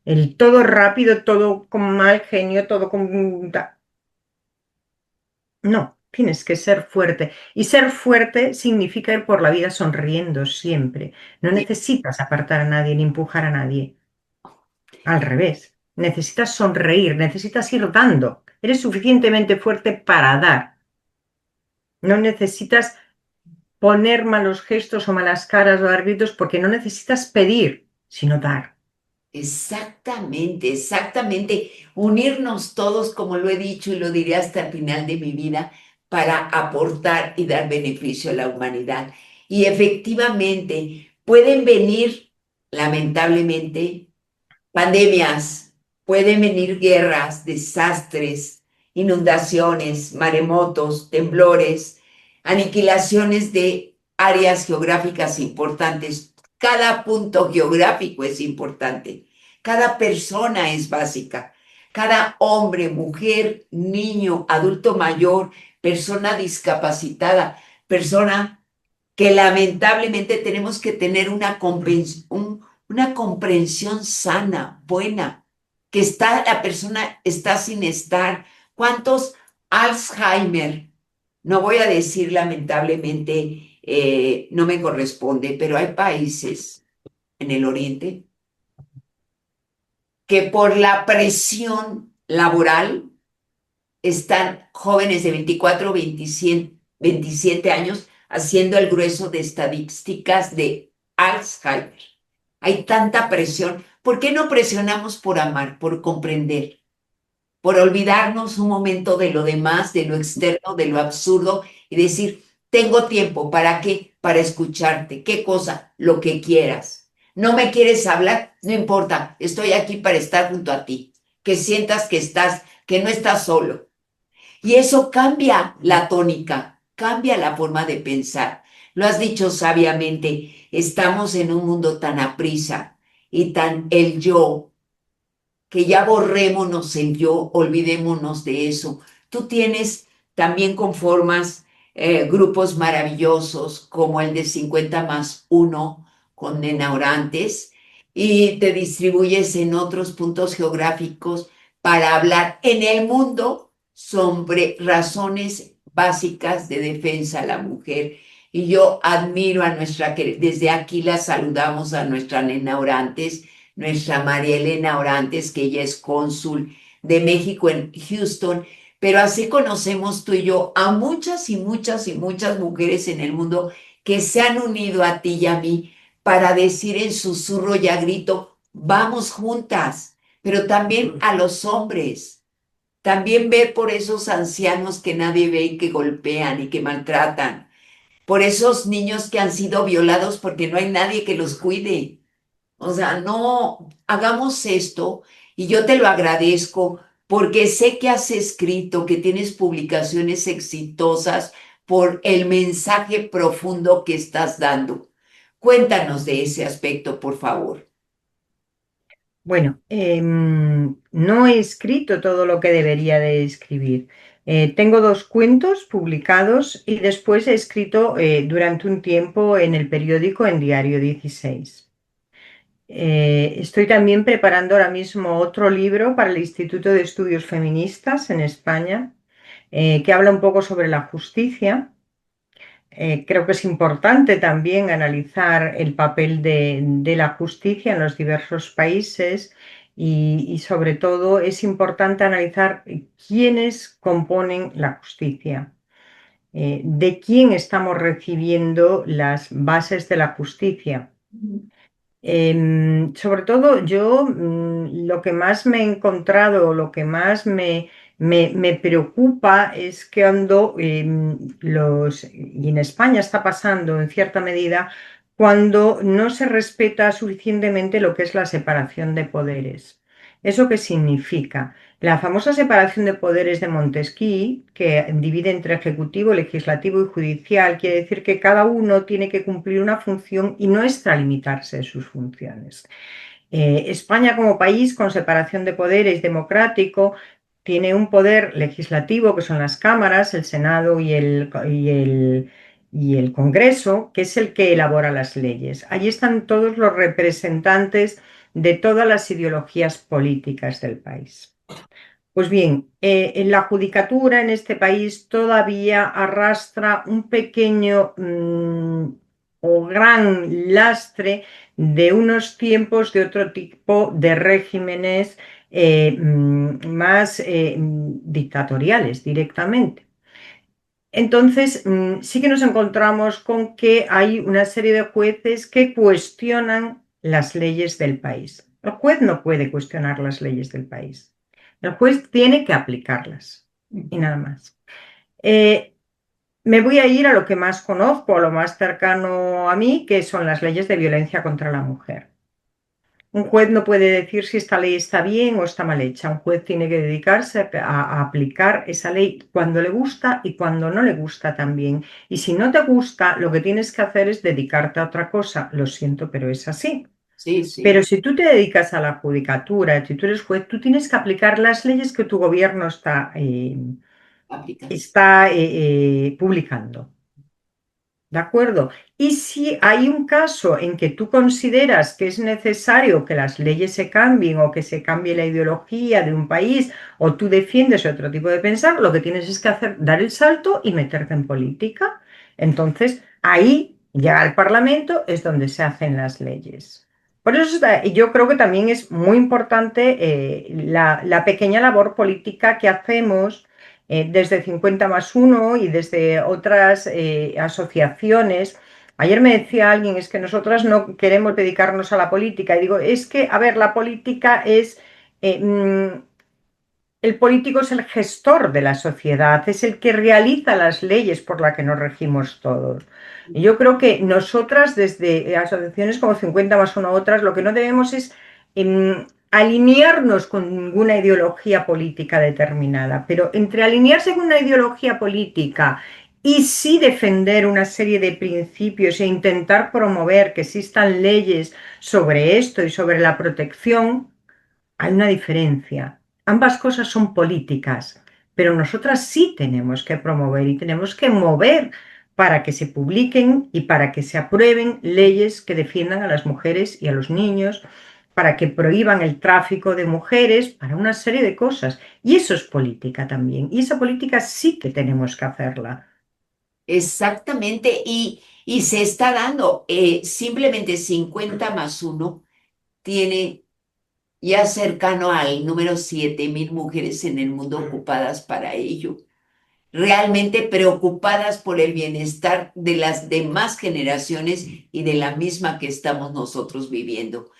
El todo rápido, todo con mal genio, todo con... No, tienes que ser fuerte. Y ser fuerte significa ir por la vida sonriendo siempre. No sí. necesitas apartar a nadie ni empujar a nadie. Al revés, necesitas sonreír, necesitas ir dando. Eres suficientemente fuerte para dar. No necesitas poner malos gestos o malas caras o dar gritos porque no necesitas pedir, sino dar. Exactamente, exactamente. Unirnos todos, como lo he dicho y lo diré hasta el final de mi vida, para aportar y dar beneficio a la humanidad. Y efectivamente, pueden venir, lamentablemente, pandemias, pueden venir guerras, desastres, inundaciones, maremotos, temblores, aniquilaciones de áreas geográficas importantes. Cada punto geográfico es importante. Cada persona es básica. Cada hombre, mujer, niño, adulto mayor, persona discapacitada, persona que lamentablemente tenemos que tener una comprensión sana, buena, que la persona está sin estar. ¿Cuántos Alzheimer? No voy a decir lamentablemente, no me corresponde, pero hay países en el Oriente que por la presión laboral están jóvenes de 24, 27 años haciendo el grueso de estadísticas de Alzheimer. Hay tanta presión. ¿Por qué no presionamos por amar, por comprender, por olvidarnos un momento de lo demás, de lo externo, de lo absurdo y decir, tengo tiempo, ¿para qué? Para escucharte. ¿Qué cosa? Lo que quieras. ¿No me quieres hablar? No importa, estoy aquí para estar junto a ti. Que sientas que no estás solo. Y eso cambia la tónica, cambia la forma de pensar. Lo has dicho sabiamente, estamos en un mundo tan aprisa y tan el yo, que ya borrémonos el yo, olvidémonos de eso. Tú tienes también conformas grupos maravillosos como el de 50+1 con Nenaurantes y te distribuyes en otros puntos geográficos para hablar en el mundo sobre razones básicas de defensa a la mujer. Y yo admiro a desde aquí la saludamos a nuestra Nena Orantes, nuestra María Elena Orantes, que ella es cónsul de México en Houston, pero así conocemos tú y yo a muchas y muchas y muchas mujeres en el mundo que se han unido a ti y a mí para decir en susurro y a grito, vamos juntas, pero también a los hombres, también ver por esos ancianos que nadie ve y que golpean y que maltratan, por esos niños que han sido violados porque no hay nadie que los cuide. O sea, no, hagamos esto y yo te lo agradezco porque sé que has escrito, que tienes publicaciones exitosas por el mensaje profundo que estás dando. Cuéntanos de ese aspecto, por favor. Bueno, no he escrito todo lo que debería de escribir. Tengo dos cuentos publicados y después he escrito durante un tiempo en el periódico en Diario 16. Estoy también preparando ahora mismo otro libro para el Instituto de Estudios Feministas en España, que habla un poco sobre la justicia. Creo que es importante también analizar el papel de la justicia en los diversos países y sobre todo es importante analizar quiénes componen la justicia, de quién estamos recibiendo las bases de la justicia. Sobre todo yo lo que más me he encontrado, lo que más me preocupa es que y en España está pasando en cierta medida, cuando no se respeta suficientemente lo que es la separación de poderes. ¿Eso qué significa? La famosa separación de poderes de Montesquieu, que divide entre ejecutivo, legislativo y judicial, quiere decir que cada uno tiene que cumplir una función y no extralimitarse de sus funciones. España como país con separación de poderes democrático tiene un poder legislativo que son las cámaras, el Senado y el Congreso, que es el que elabora las leyes. Allí están todos los representantes de todas las ideologías políticas del país. Pues bien, en la judicatura en este país todavía arrastra un pequeño o gran lastre de unos tiempos de otro tipo de regímenes más dictatoriales directamente. Entonces, sí que nos encontramos con que hay una serie de jueces que cuestionan las leyes del país. El juez no puede cuestionar las leyes del país. El juez tiene que aplicarlas y nada más. Eh, Me voy a ir a lo que más conozco, a lo más cercano a mí, que son las leyes de violencia contra la mujer. Un juez no puede decir si esta ley está bien o está mal hecha. Un juez tiene que dedicarse a aplicar esa ley cuando le gusta y cuando no le gusta también. Y si no te gusta, lo que tienes que hacer es dedicarte a otra cosa. Lo siento, pero es así. Sí, Pero sí, si tú te dedicas a la judicatura, si tú eres juez, tú tienes que aplicar las leyes que tu gobierno aplicas. está publicando. ¿De acuerdo? Y si hay un caso en que tú consideras que es necesario que las leyes se cambien o que se cambie la ideología de un país o tú defiendes otro tipo de pensar, lo que tienes es que hacer, dar el salto y meterte en política. Entonces, ahí, ya al Parlamento, es donde se hacen las leyes. Por eso yo creo que también es muy importante la pequeña labor política que hacemos desde 50+1 y desde otras asociaciones. Ayer me decía alguien, es que nosotras no queremos dedicarnos a la política. Y digo, es que, a ver, la política es... el político es el gestor de la sociedad, es el que realiza las leyes por las que nos regimos todos. Y yo creo que nosotras, desde asociaciones como 50+1 otras, lo que no debemos es alinearnos con ninguna ideología política determinada, pero entre alinearse con una ideología política y sí defender una serie de principios e intentar promover que existan leyes sobre esto y sobre la protección, hay una diferencia. Ambas cosas son políticas, pero nosotras sí tenemos que promover y tenemos que mover para que se publiquen y para que se aprueben leyes que defiendan a las mujeres y a los niños, para que prohíban el tráfico de mujeres, para una serie de cosas. Y eso es política también. Y esa política sí que tenemos que hacerla. Exactamente, y se está dando, simplemente 50+1 tiene ya cercano al número 7.000 mujeres en el mundo ocupadas para ello, realmente preocupadas por el bienestar de las demás generaciones y de la misma que estamos nosotros viviendo.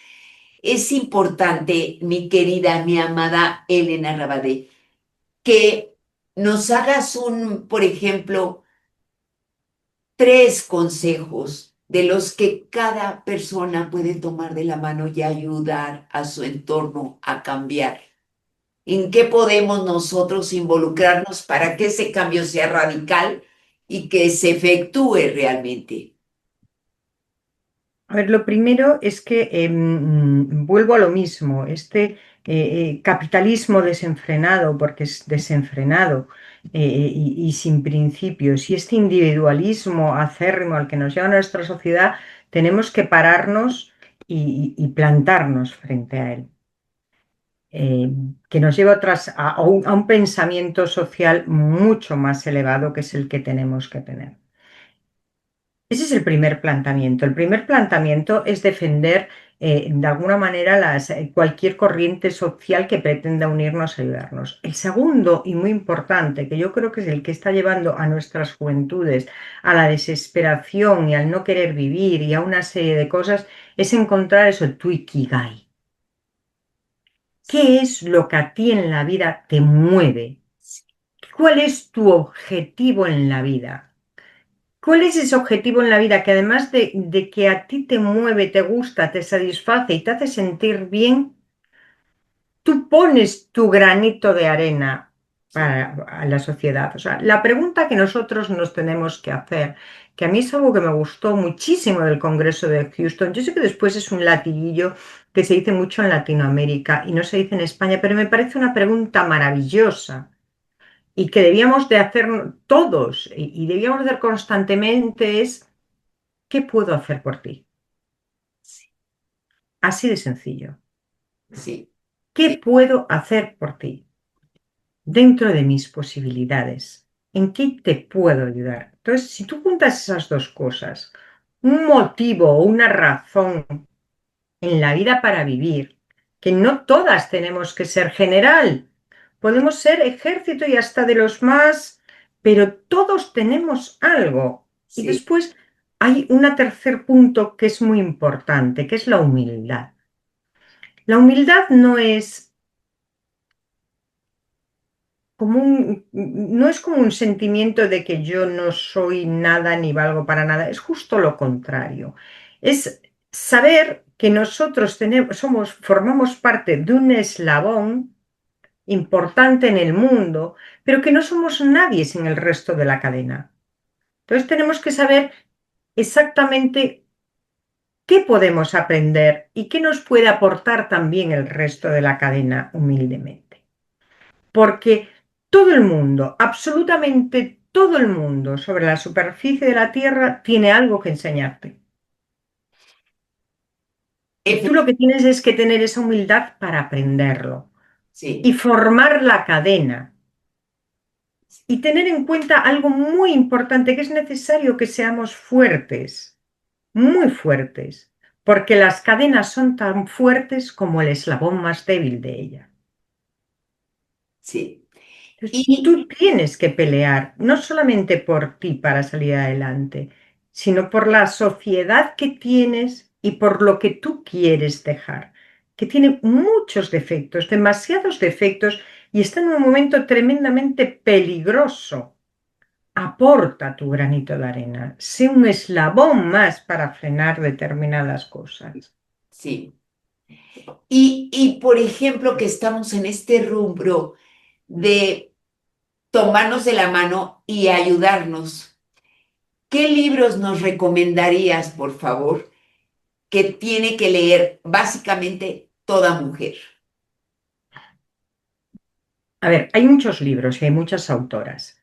Es importante, mi querida, mi amada Elena Rabadé, que nos hagas por ejemplo, 3 consejos de los que cada persona puede tomar de la mano y ayudar a su entorno a cambiar. ¿En qué podemos nosotros involucrarnos para que ese cambio sea radical y que se efectúe realmente? A ver, lo primero es que vuelvo a lo mismo, capitalismo desenfrenado, porque es desenfrenado y sin principios, y este individualismo acérrimo al que nos lleva nuestra sociedad, tenemos que pararnos y plantarnos frente a él, eh, que nos lleva a un pensamiento social mucho más elevado que es el que tenemos que tener. Ese es el primer planteamiento. El primer planteamiento es defender de alguna manera cualquier corriente social que pretenda unirnos, ayudarnos. El segundo, y muy importante, que yo creo que es el que está llevando a nuestras juventudes a la desesperación y al no querer vivir y a una serie de cosas, es encontrar eso, tu ikigai. ¿Qué es lo que a ti en la vida te mueve? ¿Cuál es tu objetivo en la vida? ¿Cuál es ese objetivo en la vida que además de que a ti te mueve, te gusta, te satisface y te hace sentir bien, tú pones tu granito de arena Sí, para la sociedad? O sea, la pregunta que nosotros nos tenemos que hacer, que a mí es algo que me gustó muchísimo del Congreso de Houston, yo sé que después es un latiguillo que se dice mucho en Latinoamérica y no se dice en España, pero me parece una pregunta maravillosa y que debíamos de hacer todos y debíamos hacer constantemente es: ¿qué puedo hacer por ti? sí, Así de sencillo. sí, ¿Qué sí, puedo hacer por ti? Dentro de mis posibilidades. ¿En qué te puedo ayudar? Entonces, si tú juntas esas dos cosas, un motivo o una razón en la vida para vivir, que no todas tenemos que ser general, podemos ser ejército y hasta de los más, pero todos tenemos algo. Y sí, después hay un tercer punto que es muy importante, que es la humildad. La humildad no es como un sentimiento de que yo no soy nada ni valgo para nada, es justo lo contrario. Es saber que nosotros formamos parte de un eslabón importante en el mundo, pero que no somos nadie sin el resto de la cadena. Entonces tenemos que saber exactamente qué podemos aprender y qué nos puede aportar también el resto de la cadena humildemente. Porque todo el mundo, absolutamente todo el mundo sobre la superficie de la Tierra tiene algo que enseñarte. Y tú lo que tienes es que tener esa humildad para aprenderlo y sí, formar la cadena y tener en cuenta algo muy importante, que es necesario que seamos fuertes, muy fuertes, porque las cadenas son tan fuertes como el eslabón más débil de ella. sí. Entonces, Y tú tienes que pelear, no solamente por ti para salir adelante, sino por la sociedad que tienes y por lo que tú quieres dejar, que tiene muchos defectos, demasiados defectos, y está en un momento tremendamente peligroso. Aporta tu granito de arena, sé un eslabón más para frenar determinadas cosas. sí. Por ejemplo, que estamos en este rubro de tomarnos de la mano y ayudarnos. ¿Qué libros nos recomendarías, por favor, que tiene que leer básicamente toda mujer? A ver, hay muchos libros y hay muchas autoras,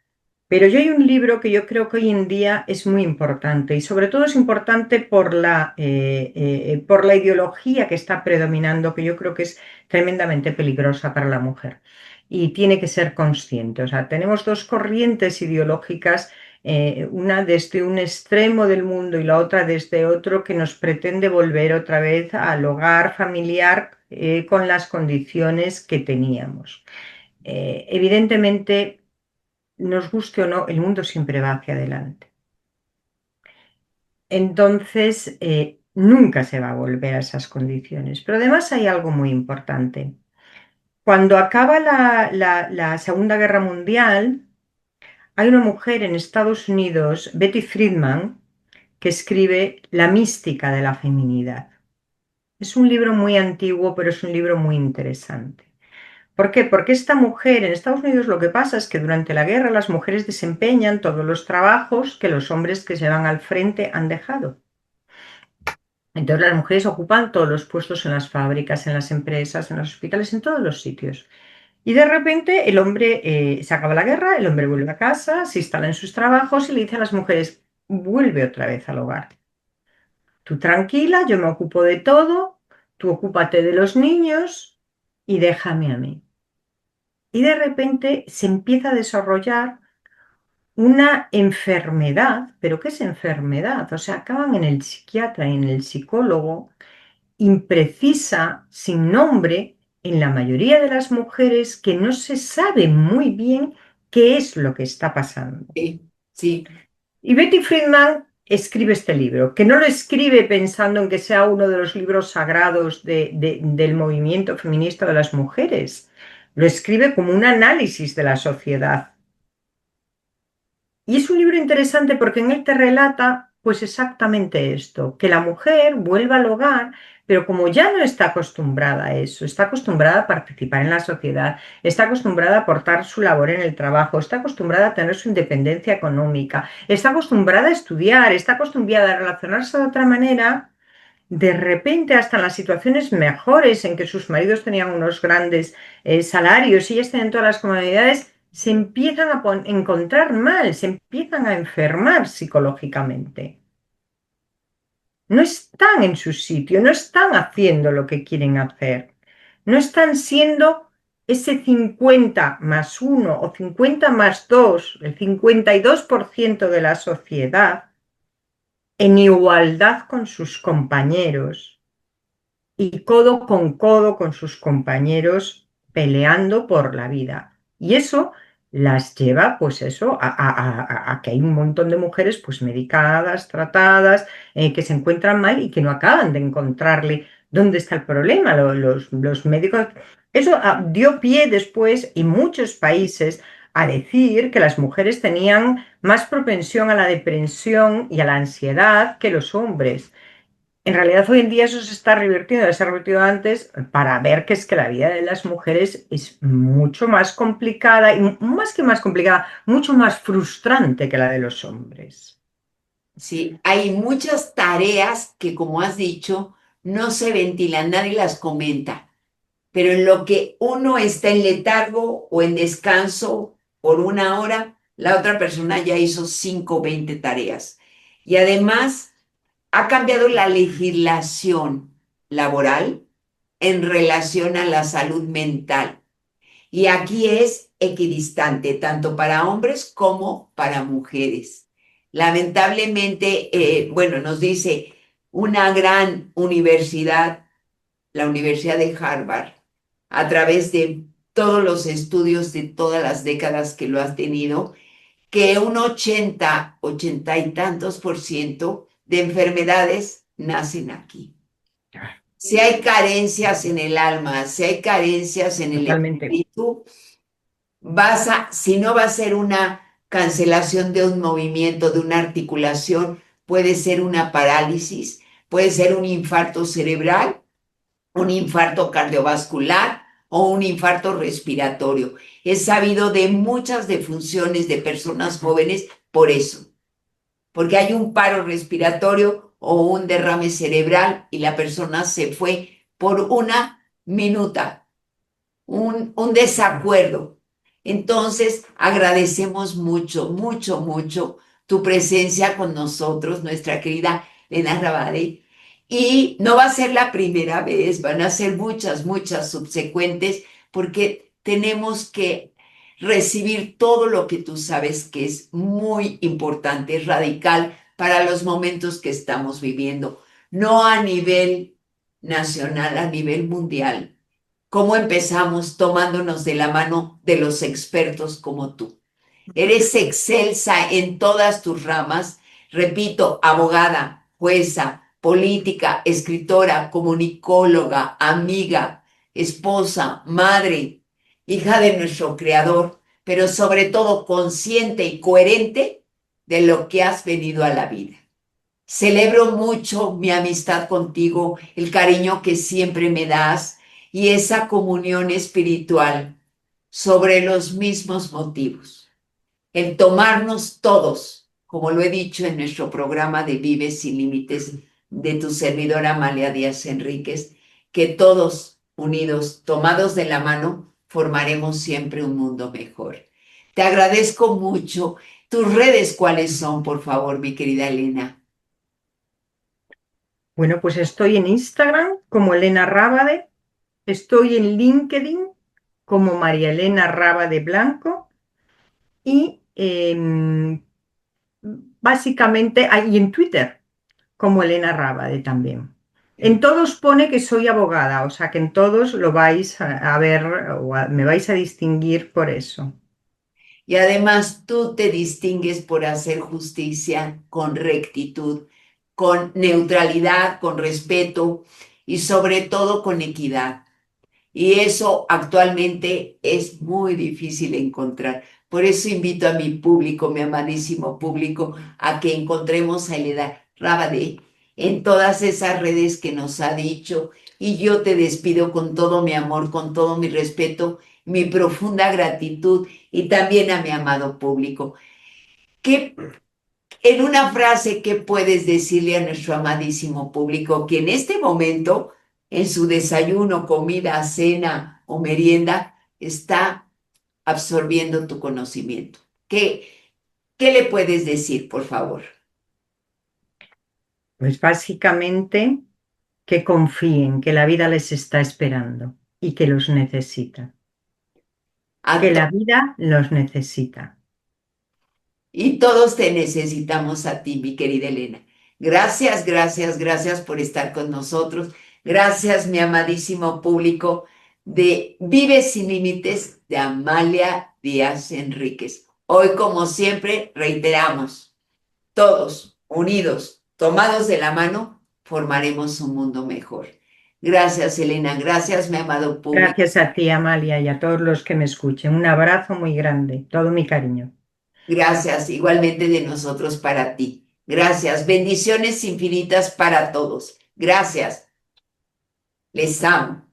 pero yo hay un libro que yo creo que hoy en día es muy importante y sobre todo es importante por la ideología que está predominando, que yo creo que es tremendamente peligrosa para la mujer y tiene que ser consciente. O sea, tenemos dos corrientes ideológicas, una desde un extremo del mundo y la otra desde otro, que nos pretende volver otra vez al hogar familiar con las condiciones que teníamos. Evidentemente, nos guste o no, el mundo siempre va hacia adelante. Entonces, nunca se va a volver a esas condiciones. Pero además hay algo muy importante. Cuando acaba la Segunda Guerra Mundial, hay una mujer en Estados Unidos, Betty Friedan, que escribe La mística de la feminidad. Es un libro muy antiguo, pero es un libro muy interesante. ¿Por qué? Porque esta mujer en Estados Unidos, lo que pasa es que durante la guerra las mujeres desempeñan todos los trabajos que los hombres que se van al frente han dejado. Entonces las mujeres ocupan todos los puestos en las fábricas, en las empresas, en los hospitales, en todos los sitios. Y de repente el hombre, se acaba la guerra, el hombre vuelve a casa, se instala en sus trabajos y le dice a las mujeres: vuelve otra vez al hogar. Tú tranquila, yo me ocupo de todo, tú ocúpate de los niños y déjame a mí. Y de repente se empieza a desarrollar una enfermedad. ¿Pero qué es enfermedad? O sea, acaban en el psiquiatra y en el psicólogo, imprecisa, sin nombre, en la mayoría de las mujeres, que no se sabe muy bien qué es lo que está pasando. Sí, sí, Y Betty Friedan escribe este libro, que no lo escribe pensando en que sea uno de los libros sagrados del movimiento feminista de las mujeres. Lo escribe como un análisis de la sociedad. Y es un libro interesante porque en él te relata pues exactamente esto, que la mujer vuelva al hogar, pero como ya no está acostumbrada a eso, está acostumbrada a participar en la sociedad, está acostumbrada a aportar su labor en el trabajo, está acostumbrada a tener su independencia económica, está acostumbrada a estudiar, está acostumbrada a relacionarse de otra manera. De repente, hasta en las situaciones mejores en que sus maridos tenían unos grandes salarios y ellas tenían todas las comodidades, se empiezan a encontrar mal, se empiezan a enfermar psicológicamente. No están en su sitio, no están haciendo lo que quieren hacer, no están siendo ese 50 más 1 o 50 más 2, el 52% de la sociedad, en igualdad con sus compañeros y codo con sus compañeros peleando por la vida. Y eso las lleva, pues eso, a que hay un montón de mujeres pues medicadas, tratadas, que se encuentran mal y que no acaban de encontrarle dónde está el problema. Los médicos. Eso dio pie después en muchos países a decir que las mujeres tenían más propensión a la depresión y a la ansiedad que los hombres. En realidad hoy en día eso se está revirtiendo, se ha revertido antes, para ver que es que la vida de las mujeres es mucho más complicada y más que más complicada, mucho más frustrante que la de los hombres. sí. Hay muchas tareas que, como has dicho, no se ventilan, nadie las comenta. Pero en lo que uno está en letargo o en descanso por una hora, la otra persona ya hizo 5 o 20 tareas. Y además ha cambiado la legislación laboral en relación a la salud mental. Y aquí es equidistante, tanto para hombres como para mujeres. Lamentablemente, bueno, nos dice una gran universidad, la Universidad de Harvard, a través de todos los estudios de todas las décadas que lo has tenido, que un 80 y tantos por ciento de enfermedades nacen aquí. Si hay carencias en el alma, si hay carencias en el Totalmente. espíritu, si no va a ser una cancelación de un movimiento, de una articulación, puede ser una parálisis, puede ser un infarto cerebral, un infarto cardiovascular o un infarto respiratorio. Es sabido de muchas defunciones de personas jóvenes por eso, porque hay un paro respiratorio o un derrame cerebral y la persona se fue por una minuta, un desacuerdo. Entonces, agradecemos mucho, mucho, mucho tu presencia con nosotros, nuestra querida Elena Rabade. Y no va a ser la primera vez, van a ser muchas, muchas subsecuentes, porque tenemos que recibir todo lo que tú sabes que es muy importante, es radical para los momentos que estamos viviendo, no a nivel nacional, a nivel mundial. ¿Cómo empezamos tomándonos de la mano de los expertos como tú? Eres excelsa en todas tus ramas. Repito, abogada, jueza, política, escritora, comunicóloga, amiga, esposa, madre, hija de nuestro Creador, pero sobre todo consciente y coherente de lo que has venido a la vida. Celebro mucho mi amistad contigo, el cariño que siempre me das y esa comunión espiritual sobre los mismos motivos. El tomarnos todos, como lo he dicho en nuestro programa de Vive sin Límites de tu servidora Amalia Díaz Enríquez, que todos unidos, tomados de la mano, formaremos siempre un mundo mejor. Te agradezco mucho. ¿Tus redes cuáles son, por favor, mi querida Elena? Bueno, pues estoy en Instagram como Elena Rábade, estoy en LinkedIn como María Elena Rábade Blanco y básicamente, y en Twitter como Elena Rábade también. En todos pone que soy abogada, o sea que en todos lo vais a ver o me vais a distinguir por eso. Y además tú te distingues por hacer justicia con rectitud, con neutralidad, con respeto y sobre todo con equidad. Y eso actualmente es muy difícil encontrar. Por eso invito a mi público, mi amadísimo público, a que encontremos a Elena Rabade en todas esas redes que nos ha dicho. Y yo te despido con todo mi amor, con todo mi respeto, mi profunda gratitud y también a mi amado público. ¿Qué, en una frase, qué puedes decirle a nuestro amadísimo público que en este momento, en su desayuno, comida, cena o merienda, está absorbiendo tu conocimiento? ¿Qué le puedes decir, por favor? Pues básicamente que confíen que la vida les está esperando y que los necesita, A que to- la vida los necesita. y todos te necesitamos a ti, mi querida Elena. Gracias, gracias, gracias por estar con nosotros. Gracias, mi amadísimo público de Vive sin Límites de Amalia Díaz Enríquez. Hoy, como siempre, reiteramos, todos unidos, tomados de la mano, formaremos un mundo mejor. Gracias, Elena. Gracias, mi amado público. Gracias a ti, Amalia, y a todos los que me escuchen. Un abrazo muy grande, todo mi cariño. Gracias, igualmente de nosotros para ti. Gracias. Bendiciones infinitas para todos. Gracias. Les amo.